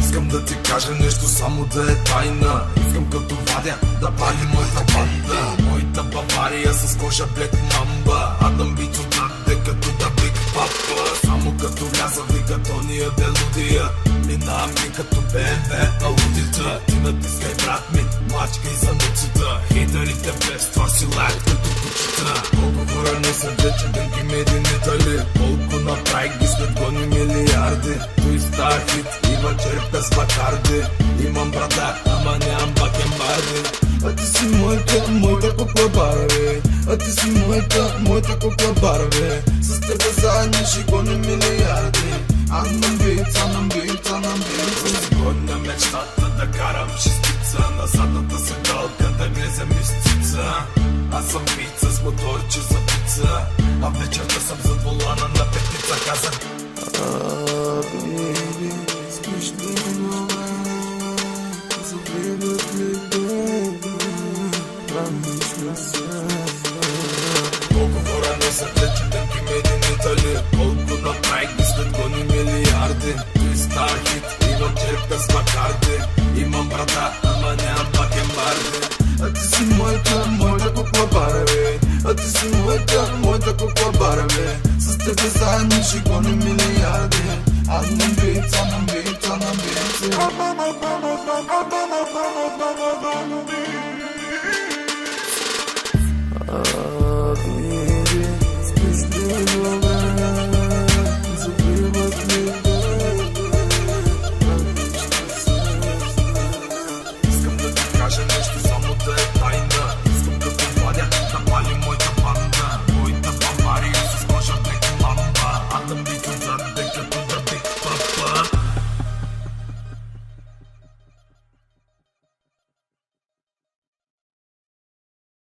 Искам да ти кажа нещо, само да е тайна. Искам като вадя да пали моята банда. Моята Бавария с кожа Black Mamba. Адам бит от надде като да Big Papa. Само като вляза вика тония делудия. Минавам ми като BMW аудита. Ти натискай брат ми, мачкай за нуцата. Хейтерите без това си лайк като кучета. Колко хора не са вече дънки мединитали. Колко направих ги след гони милиарди. Той стар хит, има черепта с бакарди. Имам брада, ама нямам бакенбарди. А ти си моята кукла Барби. А ти си моята кукла Барби. С тебе заедно ще гоним милиарди. Анам бит. Изгоня мечтата да карам шестица. На задната седалка да глезем изцица. Аз съм пица с моторче за пица. А вечерта съм зад волана на петица. Казах Baby, спиш ли много? Завидят ли baby? Раниш на сърфа. колко хора не са вече дънки мединитали. Колко направих ги след гони милиарди. Той стар хит, имам черепта с бакарди. Имам брада, ама нямам бакенбарди. А ти си моята кукла Барби. А ти си моята кукла Барби. С тебе заедно ще гоним милиарди.